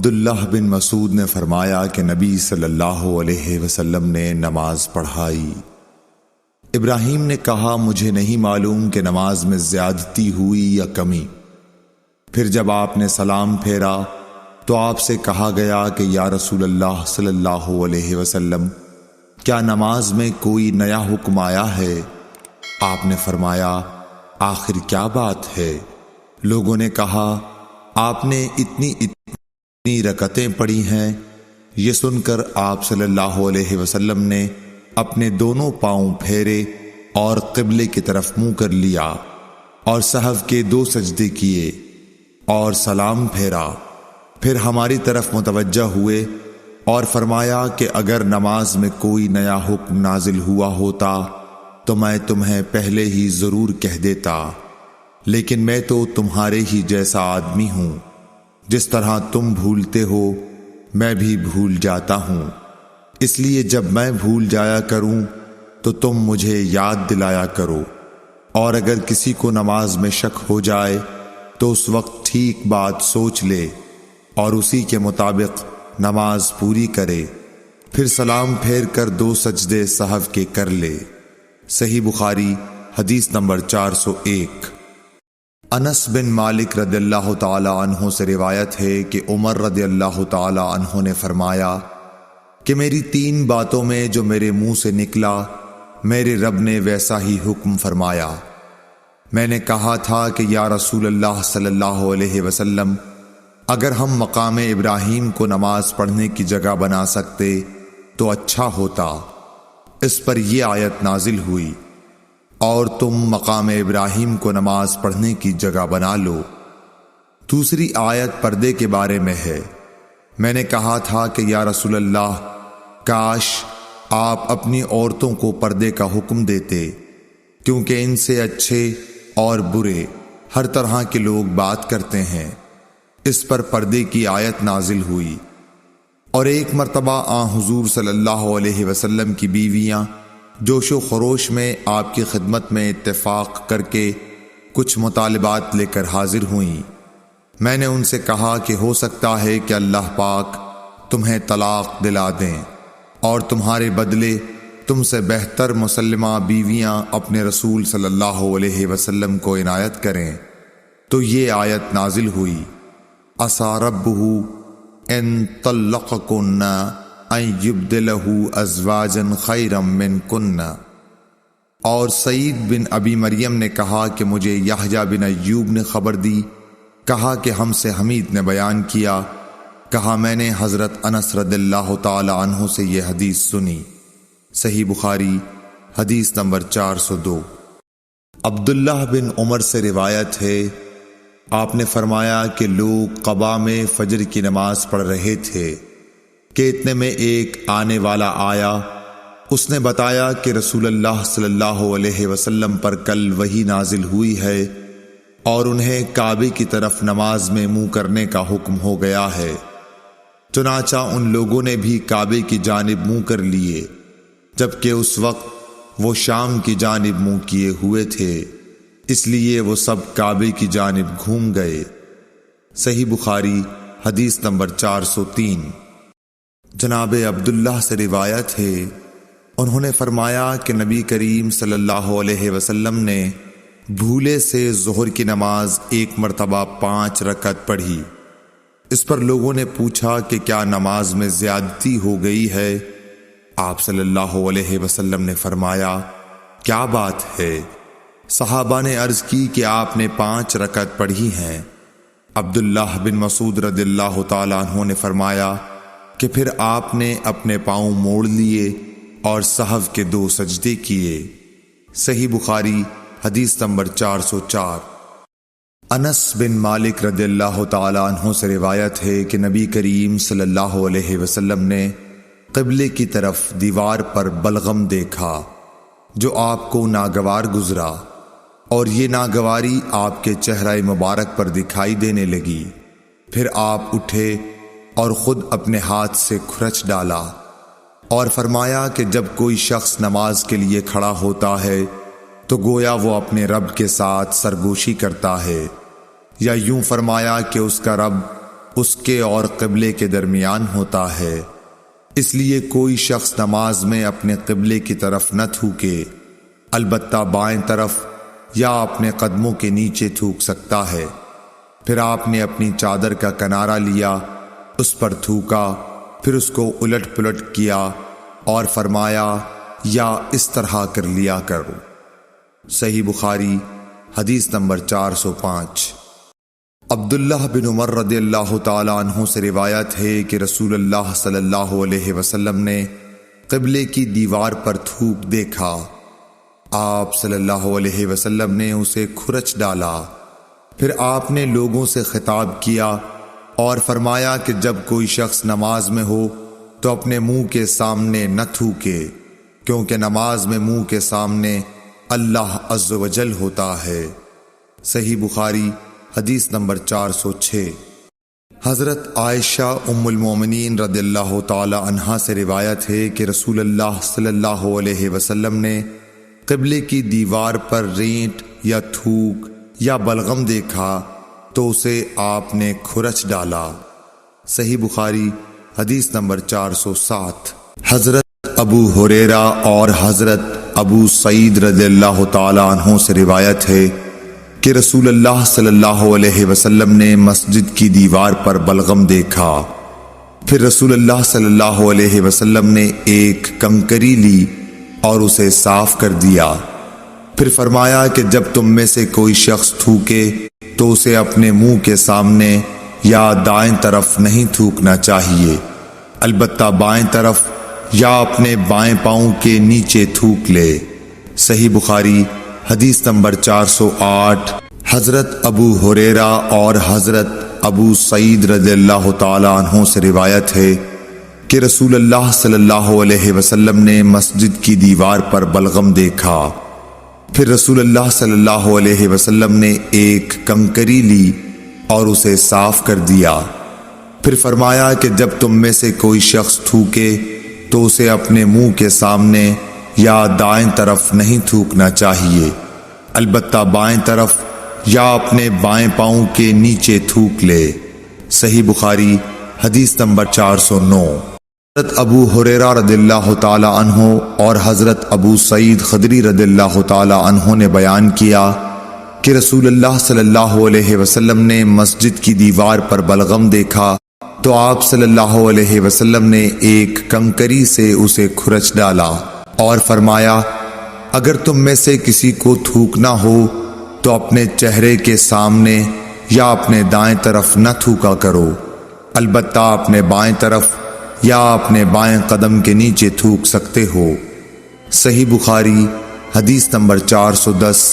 عبداللہ بن مسعود نے فرمایا کہ نبی صلی اللہ علیہ وسلم نے نماز پڑھائی۔ ابراہیم نے کہا مجھے نہیں معلوم کہ نماز میں زیادتی ہوئی یا کمی۔ پھر جب آپ نے سلام پھیرا تو آپ سے کہا گیا کہ یا رسول اللہ صلی اللہ علیہ وسلم کیا نماز میں کوئی نیا حکم آیا ہے؟ آپ نے فرمایا آخر کیا بات ہے؟ لوگوں نے کہا آپ نے اتنی رکعتیں پڑھی ہیں۔ یہ سن کر آپ صلی اللہ علیہ وسلم نے اپنے دونوں پاؤں پھیرے اور قبلے کی طرف منہ کر لیا اور سہو کے 2 سجدے کیے اور سلام پھیرا۔ پھر ہماری طرف متوجہ ہوئے اور فرمایا کہ اگر نماز میں کوئی نیا حکم نازل ہوا ہوتا تو میں تمہیں پہلے ہی ضرور کہہ دیتا، لیکن میں تو تمہارے ہی جیسا آدمی ہوں، جس طرح تم بھولتے ہو میں بھی بھول جاتا ہوں، اس لیے جب میں بھول جایا کروں تو تم مجھے یاد دلایا کرو، اور اگر کسی کو نماز میں شک ہو جائے تو اس وقت ٹھیک بات سوچ لے اور اسی کے مطابق نماز پوری کرے، پھر سلام پھیر کر 2 سجدے سہو کے کر لے۔ صحیح بخاری حدیث نمبر 401۔ انس بن مالک رضی اللہ تعالی عنہ سے روایت ہے کہ عمر رضی اللہ تعالی عنہ نے فرمایا کہ میری 3 باتوں میں جو میرے منہ سے نکلا میرے رب نے ویسا ہی حکم فرمایا۔ میں نے کہا تھا کہ یا رسول اللہ صلی اللہ علیہ وسلم اگر ہم مقام ابراہیم کو نماز پڑھنے کی جگہ بنا سکتے تو اچھا ہوتا۔ اس پر یہ آیت نازل ہوئی اور تم مقام ابراہیم کو نماز پڑھنے کی جگہ بنا لو۔ دوسری آیت پردے کے بارے میں ہے۔ میں نے کہا تھا کہ یا رسول اللہ کاش آپ اپنی عورتوں کو پردے کا حکم دیتے، کیونکہ ان سے اچھے اور برے ہر طرح کے لوگ بات کرتے ہیں۔ اس پر پردے کی آیت نازل ہوئی۔ اور ایک مرتبہ حضور صلی اللہ علیہ وسلم کی بیویاں جوش و خروش میں آپ کی خدمت میں اتفاق کر کے کچھ مطالبات لے کر حاضر ہوئیں۔ میں نے ان سے کہا کہ ہو سکتا ہے کہ اللہ پاک تمہیں طلاق دلا دیں اور تمہارے بدلے تم سے بہتر مسلمہ بیویاں اپنے رسول صلی اللہ علیہ وسلم کو عنایت کریں، تو یہ آیت نازل ہوئی عسیٰ ربہ ان طلقکن ان یبدلہ ازواجا خیرا منکن۔ اور سعید بن ابی مریم نے کہا کہ مجھے یحییٰ بن ایوب نے خبر دی، کہا کہ ہم سے حمید نے بیان کیا، کہا میں نے حضرت انس رضی اللہ تعالی عنہ سے یہ حدیث سنی۔ صحیح بخاری حدیث نمبر 402۔ عبداللہ بن عمر سے روایت ہے آپ نے فرمایا کہ لوگ قباء میں فجر کی نماز پڑھ رہے تھے کہ اتنے میں ایک آنے والا آیا، اس نے بتایا کہ رسول اللہ صلی اللہ علیہ وسلم پر کل وحی نازل ہوئی ہے اور انہیں کعبے کی طرف نماز میں منہ کرنے کا حکم ہو گیا ہے۔ چنانچہ ان لوگوں نے بھی کعبے کی جانب منہ کر لیے، جبکہ اس وقت وہ شام کی جانب منہ کیے ہوئے تھے، اس لیے وہ سب کعبے کی جانب گھوم گئے۔ صحیح بخاری حدیث نمبر 403۔ جناب عبداللہ سے روایت ہے انہوں نے فرمایا کہ نبی کریم صلی اللہ علیہ وسلم نے بھولے سے ظہر کی نماز 1 مرتبہ 5 رکعت پڑھی۔ اس پر لوگوں نے پوچھا کہ کیا نماز میں زیادتی ہو گئی ہے؟ آپ صلی اللہ علیہ وسلم نے فرمایا کیا بات ہے؟ صحابہ نے عرض کی کہ آپ نے 5 رکعت پڑھی ہیں۔ عبداللہ بن مسعود رضی اللہ تعالیٰ عنہ نے فرمایا کہ پھر آپ نے اپنے پاؤں موڑ لیے اور سہو کے 2 سجدے کیے۔ صحیح بخاری حدیث نمبر 404۔ انس بن مالک رضی اللہ تعالیٰ عنہ سے روایت ہے کہ نبی کریم صلی اللہ علیہ وسلم نے قبلے کی طرف دیوار پر بلغم دیکھا جو آپ کو ناگوار گزرا، اور یہ ناگواری آپ کے چہرہ مبارک پر دکھائی دینے لگی۔ پھر آپ اٹھے اور خود اپنے ہاتھ سے کھرچ ڈالا اور فرمایا کہ جب کوئی شخص نماز کے لیے کھڑا ہوتا ہے تو گویا وہ اپنے رب کے ساتھ سرگوشی کرتا ہے، یا یوں فرمایا کہ اس کا رب اس کے اور قبلے کے درمیان ہوتا ہے، اس لیے کوئی شخص نماز میں اپنے قبلے کی طرف نہ تھوکے، البتہ بائیں طرف یا اپنے قدموں کے نیچے تھوک سکتا ہے۔ پھر آپ نے اپنی چادر کا کنارہ لیا، اس پر تھوکا، پھر اس کو الٹ پلٹ کیا اور فرمایا یا اس طرح کر لیا کرو۔ صحیح بخاری حدیث نمبر 405۔ عبداللہ بن عمر رضی اللہ تعالی عنہ سے روایت ہے کہ رسول اللہ صلی اللہ علیہ وسلم نے قبلے کی دیوار پر تھوک دیکھا۔ آپ صلی اللہ علیہ وسلم نے اسے کھرچ ڈالا۔ پھر آپ نے لوگوں سے خطاب کیا اور فرمایا کہ جب کوئی شخص نماز میں ہو تو اپنے منہ کے سامنے نہ تھوکے، کیونکہ نماز میں منہ کے سامنے اللہ عز و جل ہوتا ہے۔ صحیح بخاری حدیث نمبر 406۔ حضرت عائشہ ام المومنین رضی اللہ تعالی عنہا سے روایت ہے کہ رسول اللہ صلی اللہ علیہ وسلم نے قبلے کی دیوار پر رینٹ یا تھوک یا بلغم دیکھا تو اسے آپ نے کھرچ ڈالا۔ صحیح بخاری حدیث نمبر 407۔ حضرت ابو ہریرہ اور حضرت ابو سعید رضی اللہ تعالی عنہ سے روایت ہے کہ رسول اللہ صلی اللہ علیہ وسلم نے مسجد کی دیوار پر بلغم دیکھا۔ پھر رسول اللہ صلی اللہ علیہ وسلم نے ایک کنکری لی اور اسے صاف کر دیا۔ پھر فرمایا کہ جب تم میں سے کوئی شخص تھوکے تو اسے اپنے منہ کے سامنے یا دائیں طرف نہیں تھوکنا چاہیے، البتہ بائیں طرف یا اپنے بائیں پاؤں کے نیچے تھوک لے۔ صحیح بخاری حدیث نمبر 408۔ حضرت ابو ہریرہ اور حضرت ابو سعید رضی اللہ تعالی عنہ سے روایت ہے کہ رسول اللہ صلی اللہ علیہ وسلم نے مسجد کی دیوار پر بلغم دیکھا۔ پھر رسول اللہ صلی اللہ علیہ وسلم نے ایک کنکری لی اور اسے صاف کر دیا۔ پھر فرمایا کہ جب تم میں سے کوئی شخص تھوکے تو اسے اپنے منہ کے سامنے یا دائیں طرف نہیں تھوکنا چاہیے، البتہ بائیں طرف یا اپنے بائیں پاؤں کے نیچے تھوک لے۔ صحیح بخاری حدیث نمبر 409۔ حضرت ابو ہریرہ رضی اللہ تعالی عنہ اور حضرت ابو سعید خدری رضی اللہ تعالی عنہ نے بیان کیا کہ رسول اللہ صلی اللہ علیہ وسلم نے مسجد کی دیوار پر بلغم دیکھا تو آپ صلی اللہ علیہ وسلم نے ایک کنکری سے اسے کھرچ ڈالا اور فرمایا اگر تم میں سے کسی کو تھوکنا ہو تو اپنے چہرے کے سامنے یا اپنے دائیں طرف نہ تھوکا کرو، البتہ اپنے بائیں طرف یا اپنے بائیں قدم کے نیچے تھوک سکتے ہو۔ صحیح بخاری حدیث نمبر 410۔